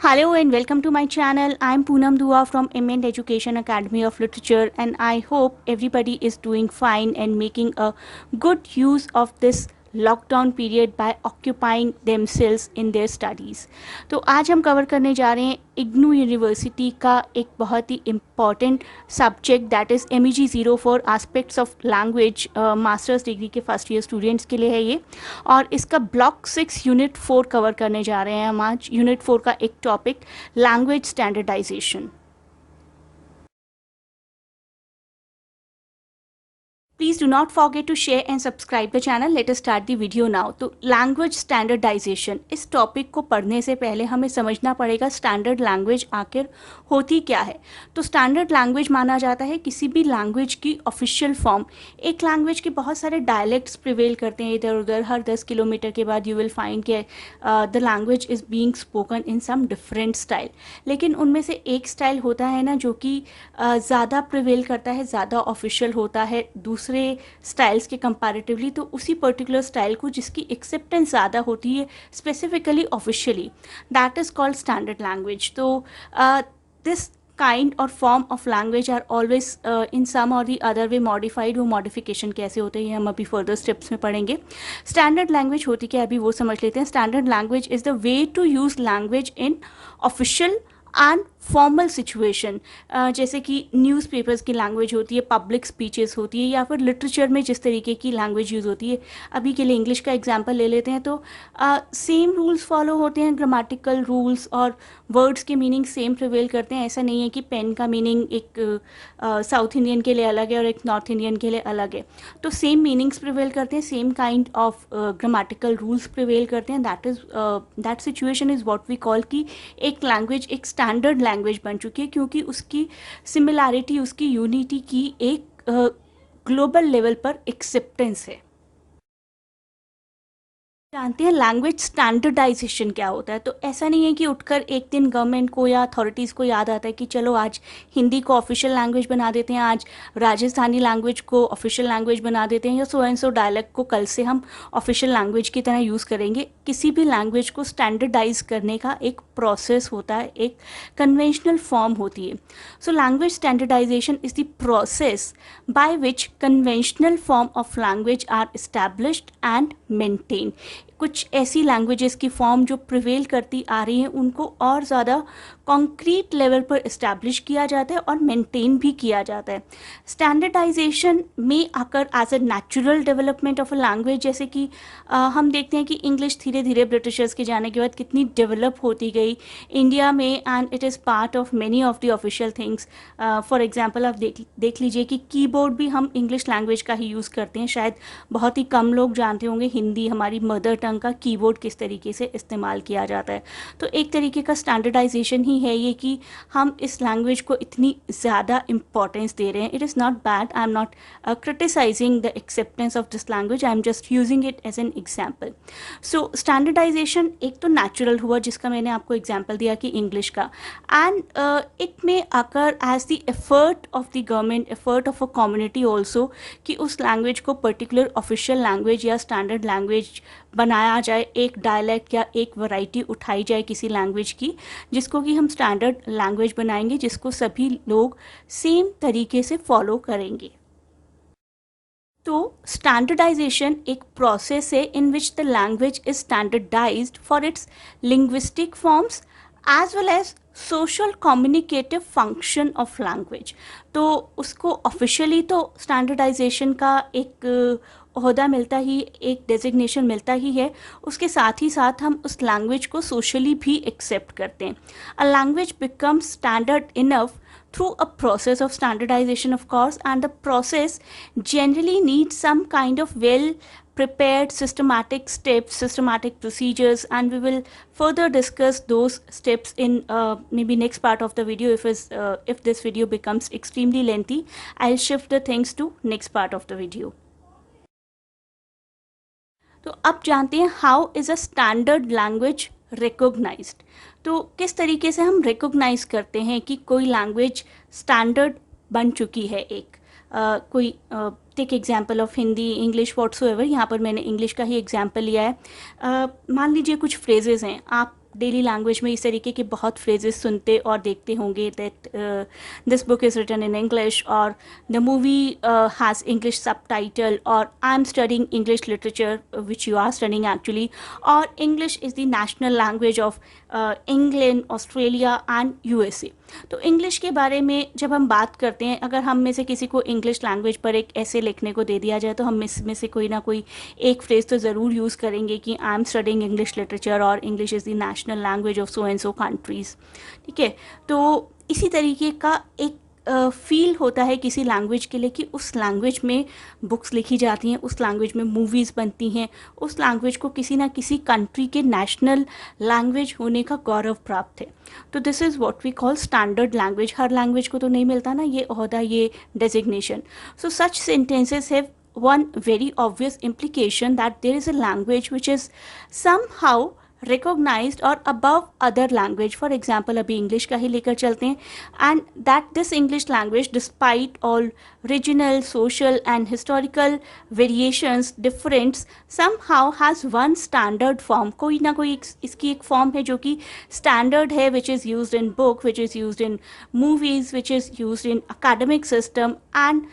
Hello and welcome to my channel. I'm Poonam Dua from Imment Education Academy of Literature, and I hope everybody is doing fine and making a good use of this lockdown period by occupying themselves in their studies. तो आज हम cover करने जा रहे हैं IGNOU university का एक बहुत ही important subject that is MEG 04 aspects of language. Master's degree के फर्स्ट ईयर स्टूडेंट्स के लिए है ये, और इसका ब्लॉक 6 यूनिट 4 कवर करने जा रहे हैं हम आज। यूनिट 4 का एक topic language standardization. Please do not forget to share and subscribe the channel. Let us start the video now. तो लैंग्वेज स्टैंडर्डाइजेशन, इस टॉपिक को पढ़ने से पहले हमें समझना पड़ेगा स्टैंडर्ड लैंग्वेज आखिर होती क्या है। तो स्टैंडर्ड लैंग्वेज माना जाता है किसी भी लैंग्वेज की ऑफिशियल फॉर्म। एक लैंग्वेज के बहुत सारे डायलेक्ट्स प्रिवेल करते हैं इधर उधर, हर 10 किलोमीटर के बाद यू विल फाइंड कि the language is being spoken in some different style, लेकिन उनमें से एक स्टाइल होता है ना जो कि ज़्यादा प्रिवेल करता है, ज़्यादा ऑफिशियल होता है दूसरे स्टाइल्स के कंपैरेटिवली। तो उसी पर्टिकुलर स्टाइल को जिसकी एक्सेप्टेंस ज़्यादा होती है specifically officially, that is called standard language. तो this kind or form of language are always in some or the other way modified. वो मॉडिफिकेशन कैसे होते हैं हम अभी फर्दर स्टेप्स में पढ़ेंगे। स्टैंडर्ड लैंग्वेज होती क्या है अभी वो समझ लेते हैं। Standard language is the way to use language in official and formal situation, जैसे कि न्यूज़पेपर्स की लैंग्वेज होती है, पब्लिक स्पीचेस होती है, या फिर लिटरेचर में जिस तरीके की लैंग्वेज यूज़ होती है। अभी के लिए इंग्लिश का एग्जांपल ले लेते हैं तो सेम रूल्स फॉलो होते हैं, ग्रामेटिकल रूल्स, और वर्ड्स के मीनिंग सेम प्रिवेल करते हैं। ऐसा नहीं है कि पेन का मीनिंग एक साउथ इंडियन के लिए अलग है और एक नॉर्थ इंडियन के लिए अलग है। तो सेम मीनिंग्स प्रिवेल करते हैं, same kind of grammatical rules prevail करते हैं। That situation is what we call कि एक लैंग्वेज एक स्टैंडर्ड लैंग्वेज बन चुकी है, क्योंकि उसकी सिमिलैरिटी, उसकी यूनिटी की एक ग्लोबल लेवल पर एक्सेप्टेंस है। जानते हैं लैंग्वेज स्टैंडर्डाइजेशन क्या होता है। तो ऐसा नहीं है कि उठकर एक दिन गवर्नमेंट को या अथॉरिटीज़ को याद आता है कि चलो आज हिंदी को ऑफिशियल लैंग्वेज बना देते हैं, आज राजस्थानी लैंग्वेज को ऑफिशियल लैंग्वेज बना देते हैं, या सो एंड सो डायलेक्ट को कल से हम ऑफिशियल लैंग्वेज की तरह यूज़ करेंगे। किसी भी लैंग्वेज को स्टैंडर्डाइज करने का एक प्रोसेस होता है, एक कन्वेंशनल फॉर्म होती है। So language standardization is the process by which conventional form of language are established and maintain. कुछ ऐसी लैंग्वेजेस की फॉर्म जो प्रिवेल करती आ रही हैं उनको और ज़्यादा कॉन्क्रीट लेवल पर इस्टेब्लिश किया जाता है और मेंटेन भी किया जाता है। स्टैंडर्डाइजेशन में आकर as a natural development of a language, जैसे कि हम देखते हैं कि इंग्लिश धीरे धीरे ब्रिटिशर्स के जाने के बाद कितनी डेवलप होती गई इंडिया में, and it is part of many of the official things. For example आप देख लीजिए कि कीबोर्ड भी हम इंग्लिश लैंग्वेज का ही यूज़ करते हैं। शायद बहुत ही कम लोग जानते होंगे हिंदी हमारी मदर टंग का कीबोर्ड किस तरीके से इस्तेमाल किया जाता है। तो एक तरीके का स्टैंडर्डाइजेशन ही है ये कि हम इस लैंग्वेज को इतनी ज़्यादा इंपॉर्टेंस दे रहे हैं। It is not bad, I am not criticizing the acceptance of this language, I am just using it as an example. So standardization एक तो नेचुरल हुआ जिसका मैंने आपको एग्जाम्पल दिया कि इंग्लिश का, एंड इट में आकर as the effort of the government, effort of a community also, कि उस लैंग्वेज को पर्टिकुलर ऑफिशियल लैंग्वेज या स्टैंडर्ड लैंग्वेज बनाया जाए, एक डायलेक्ट या एक वैरायटी उठाई जाए किसी लैंग्वेज की, जिसको कि हम स्टैंडर्ड लैंग्वेज बनाएंगे, जिसको सभी लोग सेम तरीके से फॉलो करेंगे। तो स्टैंडर्डाइजेशन एक प्रोसेस है in which the language is standardized for its linguistic forms as well as social communicative function of language. तो उसको ऑफिशियली तो स्टैंडर्डाइजेशन का एक ओहदा मिलता ही, एक डेजिग्नेशन मिलता ही है, उसके साथ ही साथ हम उस लैंग्वेज को सोशली भी एक्सेप्ट करते हैं। A language becomes standard enough through a process of standardization, of course, and the process generally needs some kind of well prepared systematic steps, systematic procedures, and we will further discuss those steps in maybe next part of the video. If this video becomes extremely lengthy, I'll shift the things to next part of the video. तो अब जानते हैं how is a standard language recognized. तो किस तरीके से हम recognise करते हैं कि कोई लैंग्वेज स्टैंडर्ड बन चुकी है। एक कोई take example of Hindi, English, whatsoever. यहाँ पर मैंने इंग्लिश का ही एग्जाम्पल लिया है। मान लीजिए कुछ फ्रेजेस हैं, आप डेली लैंग्वेज में इस तरीके के बहुत फ्रेजेस सुनते और देखते होंगे, that this book is written in English, और the movie has English subtitle, और I am studying English literature which you are studying actually, और English is the national language of England, Australia and USA. तो English के बारे में जब हम बात करते हैं, अगर हम में से किसी को इंग्लिश लैंग्वेज पर एक ऐसे लिखने को दे दिया जाए तो हम इसमें से कोई ना कोई एक फ्रेज तो ज़रूर यूज़ करेंगे कि I am studying English literature, और English is the national language of so and so countries. ठीक है, तो इसी तरीके का एक फील होता है किसी लैंग्वेज के लिए कि उस लैंग्वेज में बुक्स लिखी जाती हैं, उस लैंग्वेज में मूवीज़ बनती हैं, उस लैंग्वेज को किसी ना किसी कंट्री के नेशनल लैंग्वेज होने का गौरव प्राप्त है। तो this is what we call standard language. हर लैंग्वेज को तो नहीं मिलता ना ये ओहदा, ये designation. So such sentences have one very obvious implication that there is a language which is somehow recognized or above other language. For example, अभी इंग्लिश का ही लेकर चलते हैं, and that this English language, despite all regional, social and historical variations, difference, somehow has one standard form. कोई ना कोई इसकी एक फॉर्म है जो कि standard है, which is used in book, which is used in movies, which is used in academic system, and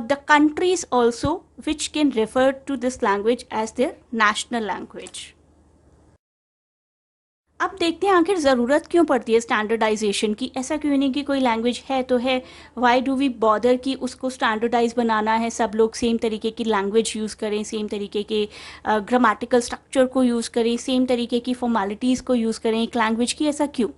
the countries also which can refer to this language as their national language. अब देखते हैं आखिर ज़रूरत क्यों पड़ती है standardisation की। ऐसा क्यों नहीं कि कोई लैंग्वेज है तो है, वाई डू वी बॉदर कि उसको स्टैंडर्डाइज बनाना है, सब लोग सेम तरीके की लैंग्वेज यूज़ करें, सेम तरीके के ग्रामेटिकल स्ट्रक्चर को यूज़ करें, सेम तरीके की फॉर्मेलिटीज़ को यूज़ करें एक लैंग्वेज की, ऐसा क्यों?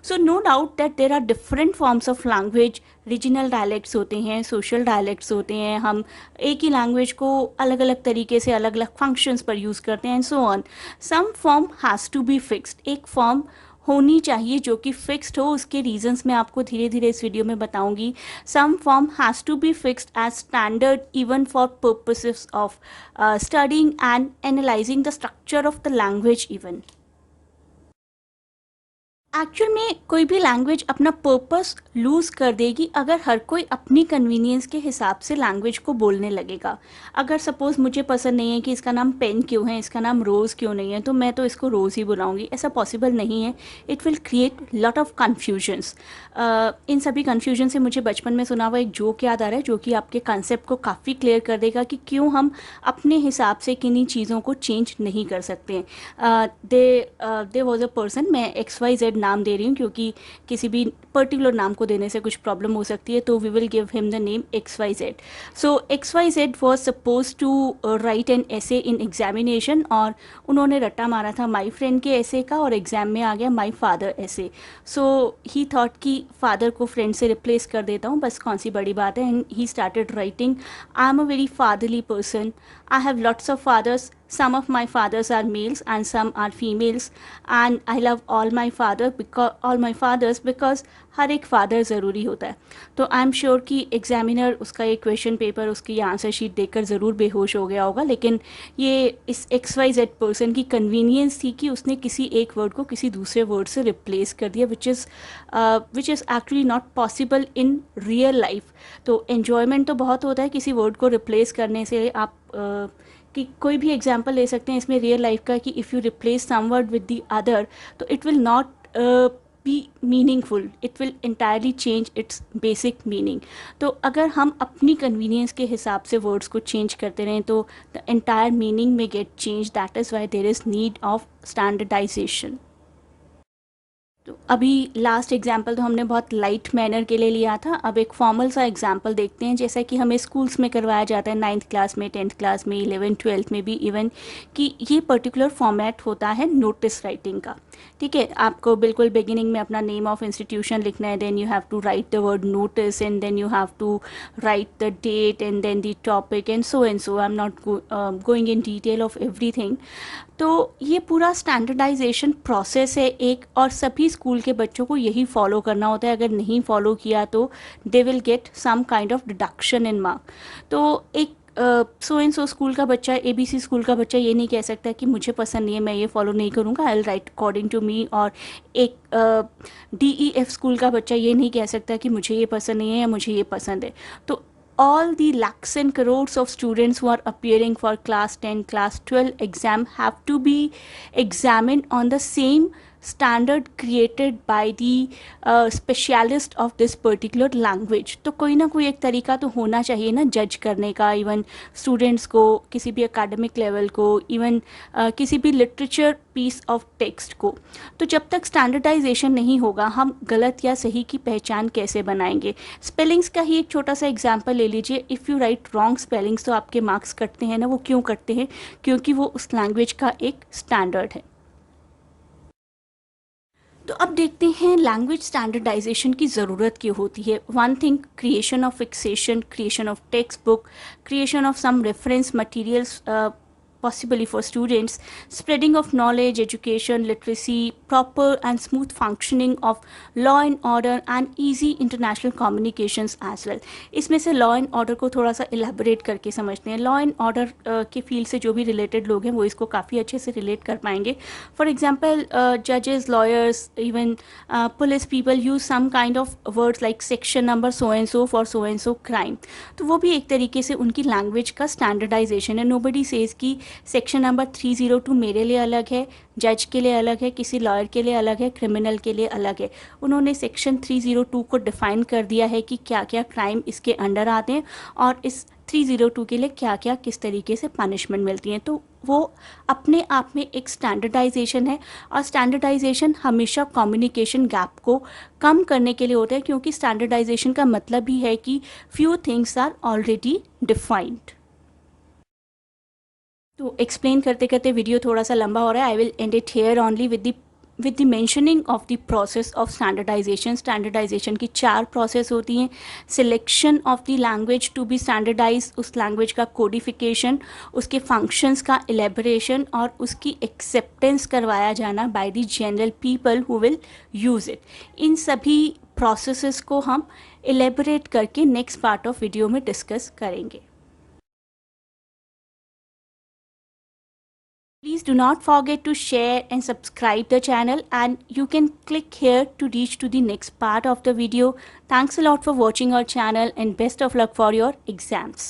So no doubt that there are different forms of language. Regional dialects होते हैं, सोशल डायलेक्ट्स होते हैं, हम एक ही लैंग्वेज को अलग अलग तरीके से अलग अलग फंक्शंस पर यूज़ करते हैं, and so on. Some form has to be fixed, एक फॉर्म होनी चाहिए जो कि फिक्स्ड हो। उसके रीजंस मैं आपको धीरे धीरे इस वीडियो में बताऊंगी। Some form has to be fixed as standard even for purposes of studying and analyzing the structure of the language even. Actual में कोई भी लैंग्वेज अपना पर्पस लूज़ कर देगी अगर हर कोई अपनी कन्वीनियंस के हिसाब से लैंग्वेज को बोलने लगेगा। अगर सपोज़ मुझे पसंद नहीं है कि इसका नाम पेन क्यों है, इसका नाम रोज़ क्यों नहीं है, तो मैं तो इसको रोज़ ही बुलाऊंगी, ऐसा पॉसिबल नहीं है। It will create lot of confusions. इन सभी कन्फ्यूजन से मुझे बचपन में सुना हुआ एक जोक याद आ रहा है जो कि आपके कॉन्सेप्ट को काफ़ी क्लियर कर देगा कि क्यों हम अपने हिसाब से किन्हीं चीज़ों को चेंज नहीं कर सकते हैं। दे वॉज अ पर्सन, मैं XYZ नाम दे रही हूँ क्योंकि किसी भी पर्टिकुलर नाम को देने से कुछ प्रॉब्लम हो सकती है, तो we will give him the name XYZ। So XYZ was suppose to write an essay in examination, और उन्होंने रट्टा मारा था माई फ्रेंड के ऐसे का और एग्जाम में आ गया my father essay. So he thought कि फादर को फ्रेंड से रिप्लेस कर देता हूँ, बस कौन सी बड़ी बात है, and he started writing, I am a very fatherly person, I have lots of fathers, some of my fathers are males and some are females, and I love all my fathers because हर एक father ज़रूरी होता है। तो I am sure कि examiner उसका ये question paper, उसकी ये आंसर शीट देखकर ज़रूर बेहोश हो गया होगा, लेकिन ये इस XYZ पर्सन की कन्वीनियंस थी कि उसने किसी एक वर्ड को किसी दूसरे वर्ड से रिप्लेस कर दिया, which is actually not possible in real life. तो एन्जॉयमेंट तो बहुत होता है किसी वर्ड को रिप्लेस करने से। आप कि कोई भी एग्जांपल ले सकते हैं इसमें रियल लाइफ का कि if you replace some word with the other तो it will not be meaningful, it will entirely change its basic meaning. तो अगर हम अपनी कन्वीनियंस के हिसाब से वर्ड्स को चेंज करते रहें तो the entire meaning may get change. That is why there is need of standardization. तो अभी लास्ट एग्जाम्पल तो हमने बहुत लाइट मैनर के लिए लिया था, अब एक फॉर्मल सा एग्जाम्पल देखते हैं, जैसा कि हमें स्कूल्स में करवाया जाता है 9th क्लास में, 10th क्लास में, 11th 12th में भी इवन, कि ये पर्टिकुलर फॉर्मेट होता है नोटिस राइटिंग का। ठीक है, आपको बिल्कुल बिगिनिंग में अपना नेम ऑफ इंस्टीट्यूशन लिखना है, then you have to write the word notice, and then you have to write the date and then the topic and so. I am not going in detail of everything. तो ये पूरा standardisation process है एक, और सभी school के बच्चों को यही फॉलो करना होता है। अगर नहीं फॉलो किया तो they will get some kind of deduction in mark. तो एक सो एंड सो स्कूल का बच्चा, ABC स्कूल का बच्चा ये नहीं कह सकता कि मुझे पसंद नहीं है, मैं ये फॉलो नहीं करूँगा, I will write according to me. और एक DEF स्कूल का बच्चा ये नहीं कह सकता कि मुझे ये पसंद नहीं है या मुझे ये पसंद है। तो all the lakhs and crores of students who are appearing for class 10, class 12 exam have to be examined on the same standard created by the specialist of this particular language. तो कोई ना कोई एक तरीका तो होना चाहिए ना जज करने का, इवन स्टूडेंट्स को, किसी भी एकेडमिक लेवल को, इवन किसी भी लिटरेचर पीस ऑफ टेक्स्ट को. तो जब तक स्टैंडर्डाइजेशन नहीं होगा हम गलत या सही की पहचान कैसे बनाएंगे. स्पेलिंग्स का ही एक छोटा सा एग्जांपल ले लीजिए. If you right wrong spellings तो आपके मार्क्स कटते हैं ना. वो क्यों कटते हैं? क्योंकि वो उस लैंग्वेज का एक स्टैंडर्ड है. तो अब देखते हैं लैंग्वेज स्टैंडर्डाइजेशन की ज़रूरत क्यों होती है. One thing, creation of fixation, creation of text book, creation of some reference materials possibly for students, spreading of knowledge, education, literacy, proper and smooth functioning of law and order and easy international communications as well. इसमें से law and order को थोड़ा सा elaborate करके समझते हैं. Law and order के field से जो भी रिलेटेड लोग हैं वो इसको काफ़ी अच्छे से रिलेट कर पाएंगे. फॉर एग्जाम्पल जजेस, lawyers, even police people use some kind of words like section number so and so for so and so crime. तो वो भी एक तरीके से उनकी लैंग्वेज का स्टैंडर्डाइजेशन है. नोबडी सेज कि सेक्शन नंबर 302 मेरे लिए अलग है, जज के लिए अलग है, किसी लॉयर के लिए अलग है, क्रिमिनल के लिए अलग है. उन्होंने सेक्शन 302 को डिफ़ाइन कर दिया है कि क्या क्या क्राइम इसके अंडर आते हैं और इस 302 के लिए क्या क्या किस तरीके से पनिशमेंट मिलती हैं. तो वो अपने आप में एक स्टैंडर्डाइजेशन है और स्टैंडर्डाइजेशन हमेशा कम्युनिकेशन गैप को कम करने के लिए होता है, क्योंकि स्टैंडर्डाइजेशन का मतलब ही है कि few things are already defined. तो एक्सप्लेन करते करते वीडियो थोड़ा सा लंबा हो रहा है. I will end it here only with the mentioning of the process of standardization. Standardization की 4 प्रोसेस होती हैं. Selection of the language to be standardize, उस लैंग्वेज का कोडिफिकेशन, उसके फंक्शंस का एलेबोरेशन और उसकी एक्सेप्टेंस करवाया जाना by the general people who will use it. इन सभी प्रोसेसेस को हम एलेबोरेट करके नेक्स्ट पार्ट ऑफ वीडियो में डिस्कस करेंगे. Please do not forget to share and subscribe the channel, and you can click here to reach to the next part of the video. Thanks a lot for watching our channel and best of luck for your exams.